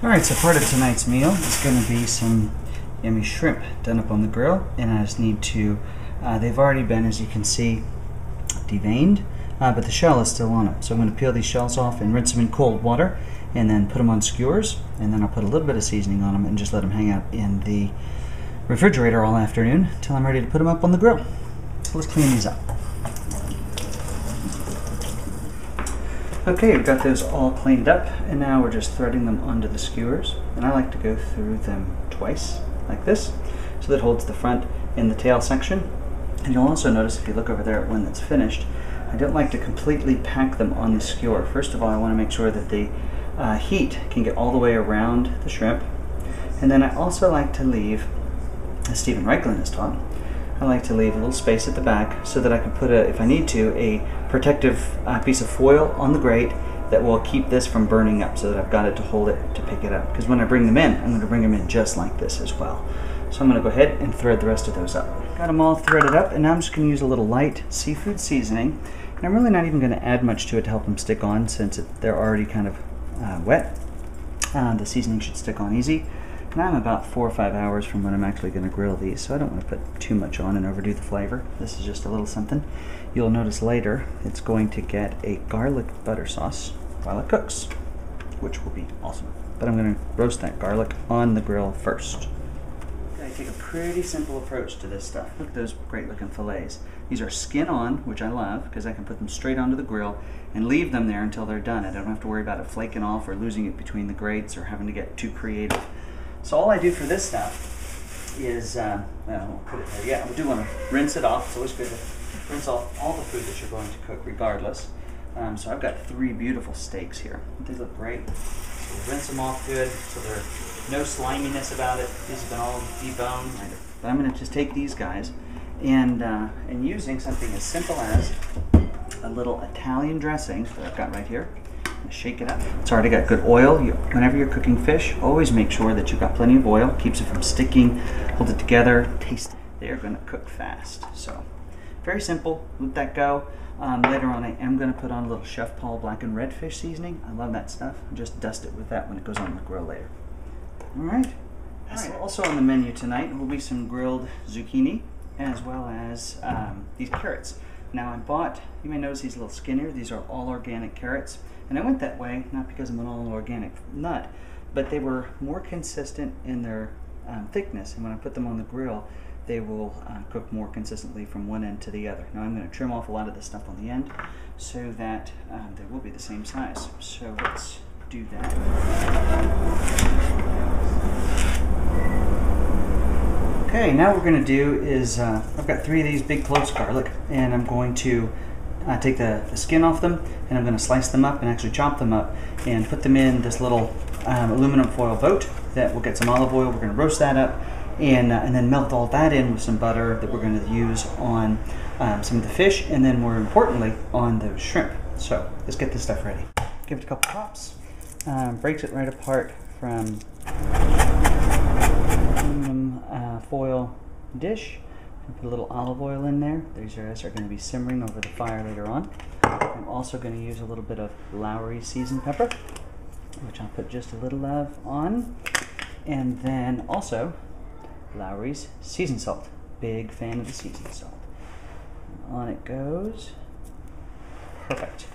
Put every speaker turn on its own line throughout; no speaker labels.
Alright, so part of tonight's meal is going to be some yummy shrimp done up on the grill, and I just need to, they've already been, as you can see, deveined, but the shell is still on it. So I'm going to peel these shells off and rinse them in cold water, and then put them on skewers, and then I'll put a little bit of seasoning on them and just let them hang out in the refrigerator all afternoon until I'm ready to put them up on the grill. So let's clean these up. Okay, we've got those all cleaned up, and now we're just threading them onto the skewers. And I like to go through them twice, like this, so that holds the front and the tail section. And you'll also notice if you look over there at one that's finished, I don't like to completely pack them on the skewer. First of all, I want to make sure that the heat can get all the way around the shrimp. And then I also like to leave, as Stephen Reichlin has taught, I like to leave a little space at the back so that I can put, if I need to, a protective piece of foil on the grate that will keep this from burning up, so that I've got it to hold it to pick it up. Because when I bring them in, I'm going to bring them in just like this as well. So I'm going to go ahead and thread the rest of those up. Got them all threaded up, and now I'm just going to use a little light seafood seasoning. And I'm really not even going to add much to it to help them stick on, since they're already kind of wet. The seasoning should stick on easy. Now I'm about 4 or 5 hours from when I'm actually going to grill these, so I don't want to put too much on and overdo the flavor. This is just a little something. You'll notice later it's going to get a garlic butter sauce while it cooks, which will be awesome. But I'm going to roast that garlic on the grill first. I take a pretty simple approach to this stuff. Look at those great looking fillets. These are skin on, which I love because I can put them straight onto the grill and leave them there until they're done. I don't have to worry about it flaking off or losing it between the grates or having to get too creative. So all I do for this stuff is, well, I won't put it there yet. I do want to rinse it off. It's always good to rinse off all the food that you're going to cook regardless. So I've got 3 beautiful steaks here. They look great. So rinse them off good so there's no sliminess about it. These have been all deboned. But I'm going to just take these guys and using something as simple as a little Italian dressing that I've got right here. Shake it up. It's already got good oil. Whenever you're cooking fish, always make sure that you've got plenty of oil. Keeps it from sticking, holds it together, taste it. They're going to cook fast. So, very simple. Let that go. Later on, I am going to put on a little Chef Paul black and red fish seasoning. I love that stuff. Just dust it with that when it goes on the grill later. All right. Also on the menu tonight will be some grilled zucchini, as well as these carrots. Now I bought, you may notice these little skinnier, these are all organic carrots. And I went that way, not because I'm an all organic nut, but they were more consistent in their thickness. And when I put them on the grill, they will cook more consistently from one end to the other. Now I'm going to trim off a lot of the stuff on the end so that they will be the same size. So let's do that. Okay, now what we're going to do is, I've got 3 of these big cloves of garlic, and I'm going to take the skin off them, and I'm going to slice them up and actually chop them up and put them in this little aluminum foil boat that will get some olive oil. We're going to roast that up and then melt all that in with some butter that we're going to use on some of the fish, and then more importantly on those shrimp. So let's get this stuff ready. Give it a couple pops. Breaks it right apart from aluminum foil dish. Put a little olive oil in there. These are going to be simmering over the fire later on. I'm also going to use a little bit of Lowry seasoned pepper, which I'll put just a little of on. And then also Lowry's seasoned salt. Big fan of the seasoned salt. And on it goes. Perfect.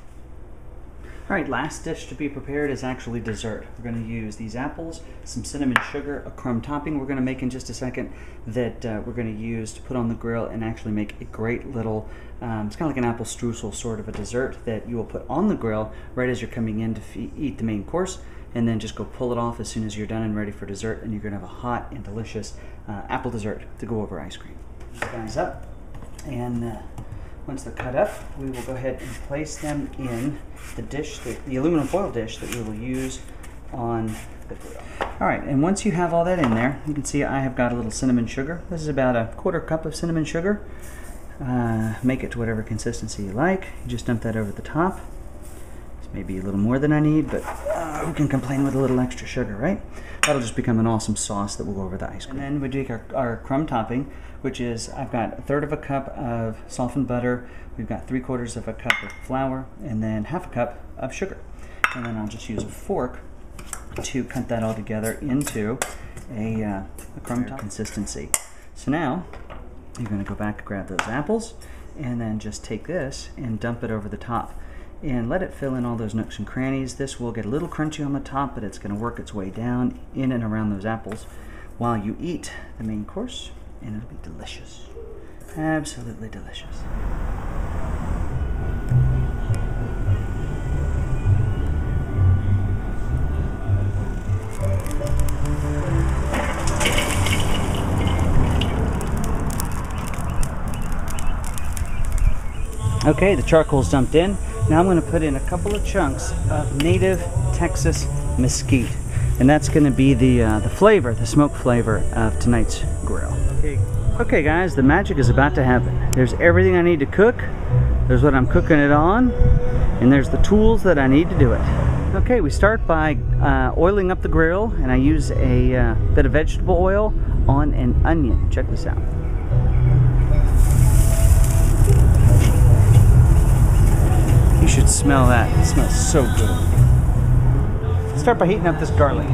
Alright, last dish to be prepared is actually dessert. We're going to use these apples, some cinnamon sugar, a crumb topping we're going to make in just a second that we're going to use to put on the grill and actually make a great little, it's kind of like an apple streusel sort of a dessert that you will put on the grill right as you're coming in to eat the main course, and then just go pull it off as soon as you're done and ready for dessert, and you're going to have a hot and delicious apple dessert to go over ice cream. These guys up, and once they're cut up, we will go ahead and place them in the dish, the aluminum foil dish that we will use on the grill. All right, and once you have all that in there, you can see I have got a little cinnamon sugar. This is about a 1/4 cup of cinnamon sugar. Make it to whatever consistency you like. You just dump that over the top. It's maybe a little more than I need, but who can complain with a little extra sugar, right? That'll just become an awesome sauce that will go over the ice cream. And then we take our crumb topping, which is, I've got 1/3 cup of softened butter, we've got 3/4 cup of flour, and then 1/2 cup of sugar. And then I'll just use a fork to cut that all together into a crumb top consistency. So now you're going to go back and grab those apples and then just take this and dump it over the top and let it fill in all those nooks and crannies. This will get a little crunchy on the top, but it's going to work its way down in and around those apples while you eat the main course, and it'll be delicious. Absolutely delicious. Okay, the charcoal's dumped in. Now I'm going to put in a couple of chunks of native Texas mesquite, and that's going to be the flavor, the smoke flavor of tonight's grill. Okay guys, the magic is about to happen. There's everything I need to cook, there's what I'm cooking it on, and there's the tools that I need to do it. Okay, we start by oiling up the grill, and I use a bit of vegetable oil on an onion. Check this out. You should smell that. It smells so good. Start by heating up this garlic.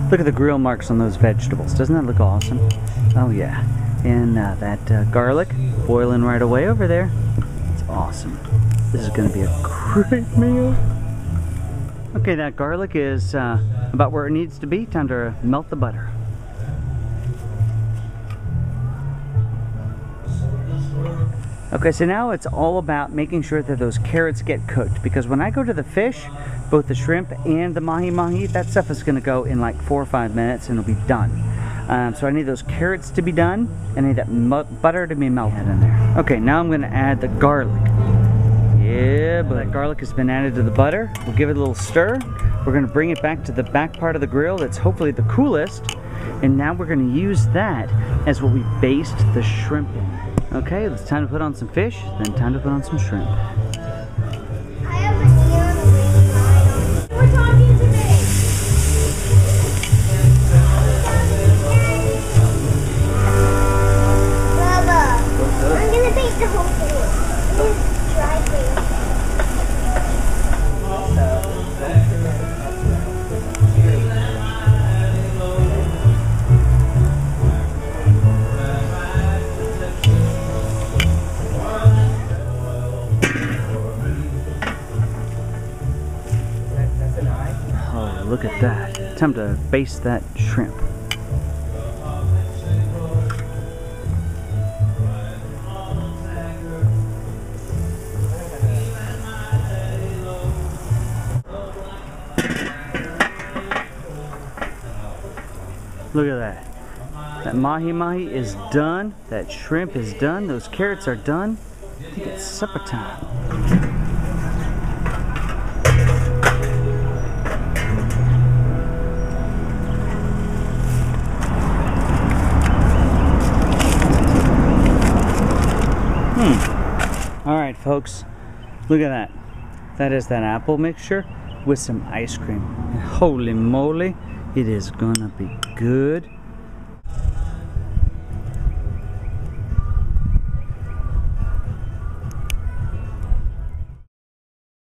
Look at the grill marks on those vegetables. Doesn't that look awesome? Oh yeah. And that garlic boiling right away over there. It's awesome. This is going to be a great meal. Okay, that garlic is about where it needs to be. Time to melt the butter. Okay, so now it's all about making sure that those carrots get cooked, because when I go to the fish, both the shrimp and the mahi-mahi, that stuff is going to go in like 4 or 5 minutes and it'll be done. So I need those carrots to be done, and I need that butter to be melted in there. Okay, now I'm going to add the garlic. Yeah, but that garlic has been added to the butter. We'll give it a little stir. We're going to bring it back to the back part of the grill that's hopefully the coolest, and now we're going to use that as what we baste the shrimp in. Okay, it's time to put on some fish, then time to put on some shrimp. Look at that. Time to baste that shrimp. Look at that. That mahi-mahi is done. That shrimp is done. Those carrots are done. I think it's supper time. Alright folks, look at that. That is that apple mixture with some ice cream. And holy moly, it is gonna be good.